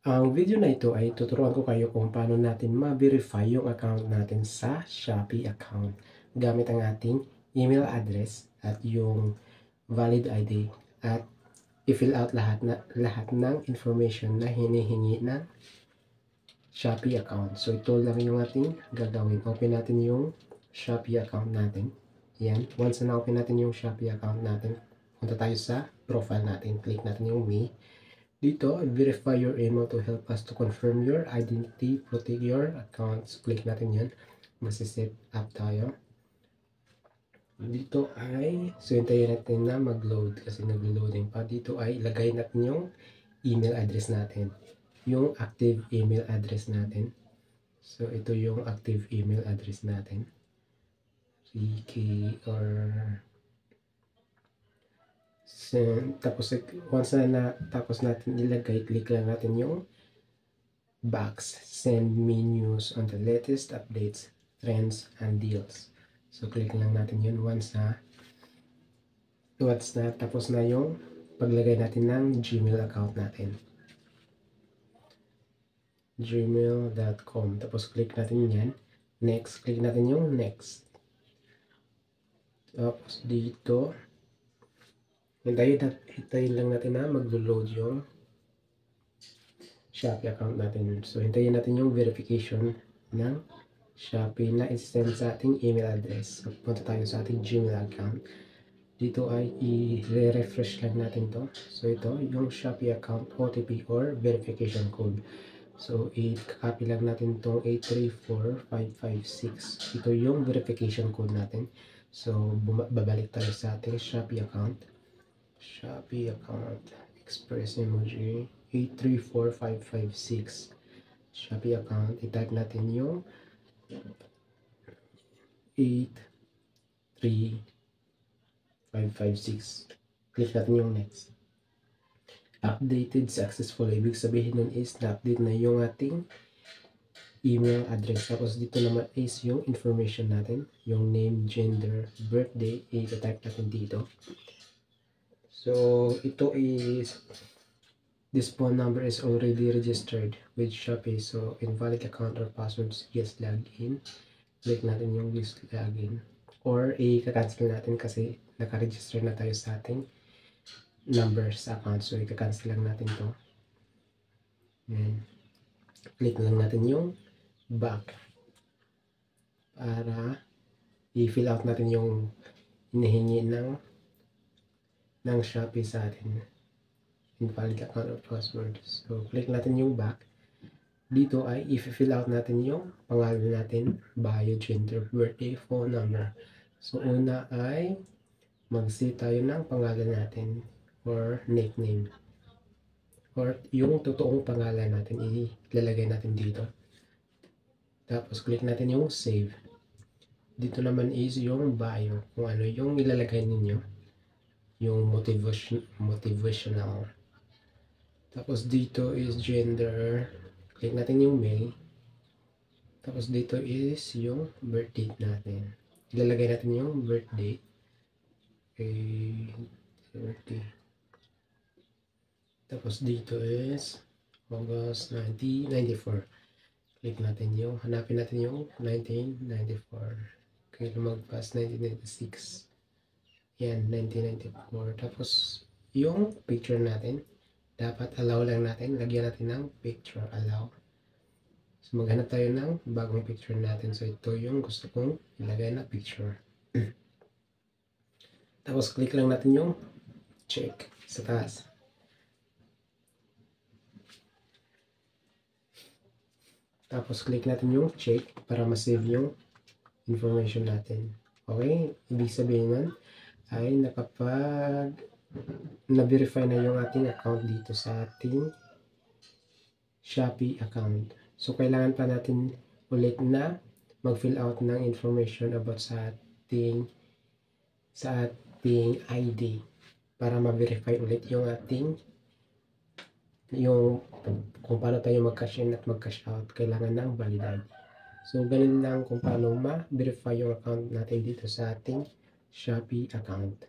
Ang video na ito ay tuturuan ko kayo kung paano natin ma-verify yung account natin sa Shopee account gamit ang ating email address at yung valid ID at i-fill out lahat ng information na hinihingi ng Shopee account. So ito lang yung ating gagawin. Open natin yung Shopee account natin. Yan. Once na open natin yung Shopee account natin, punta tayo sa profile natin. Click natin yung me. Dito, verify your email to help us to confirm your identity, protect your accounts. Click natin yan. Masiset up tayo. Dito ay, so hintayin natin na mag-load kasi nag-loading pa. Dito ay ilagay natin yung email address natin. Yung active email address natin. So ito yung active email address natin. CK or tapos once na tapos natin ilagay, click lang natin yung box, send me news on the latest updates, trends, and deals. So click lang natin yun once na tapos na yung paglagay natin ng Gmail account natin. gmail.com. Tapos click natin yan. Next, click natin yung next. Tapos dito hintayin lang natin na maglo-load yung Shopee account natin. So, hintayin natin yung verification ng Shopee na i-send sa ating email address. So, punta tayo sa ating Gmail account. Dito ay i-refresh lang natin to. So, ito yung Shopee account OTP or verification code. So, i-copy lang natin itong 834556. Ito yung verification code natin. So, babalik tayo sa ating Shopee account. Shopee account express emoji 834556 Shopee account, i-type natin yung 83556, click natin yung next. Updated successfully, ibig sabihin nun is na-update na yung ating email address. Tapos dito naman is yung information natin, yung name, gender, birthday, i-type natin dito. So, ito is, this phone number is already registered with Shopee. So, invalid account or passwords, yes, login. Click natin yung yes, login. Or, i-cancel natin kasi naka-register na tayo sa ating numbers account. So, i-cancel lang natin to. Yan. Click lang natin yung back para i-fill out natin yung hinihingi ng Shopee sa atin. Invalid account or password. So, click natin yung back. Dito ay i-fill out natin yung pangalan natin, bio, gender, birthday, phone number. So, una ay mag-set tayo ng pangalan natin or nickname. Or yung totoong pangalan natin, ilalagay natin dito. Tapos, click natin yung save. Dito naman is yung bio, kung ano yung ilalagay ninyo. Yung motivational. Tapos dito is gender. Click natin yung male. Tapos dito is yung birth date natin. Ilalagay natin yung birth date. Okay. 30. Tapos dito is August 1994. Click natin yung, hanapin natin yung 1994. Okay, lumagpas 1996. Yan, 1994. Tapos, yung picture natin, dapat allow lang natin. Lagyan natin ng picture, allow. So, maghanap tayo ng bagong picture natin. So, ito yung gusto kong ilagay na picture. Tapos, click lang natin yung check sa taas. Tapos, click natin yung check para ma-save yung information natin. Okay? Ibig sabihin nun, ay na-verify na yung ating account dito sa ating Shopee account. So, kailangan pa natin ulit na mag-fill out ng information about sa ating ID para ma-verify ulit yung ating kung paano tayo mag-cash in at mag-cash out. Kailangan ng valid ID. So, ganun lang kung paano ma-verify yung account natin dito sa ating Shopee account.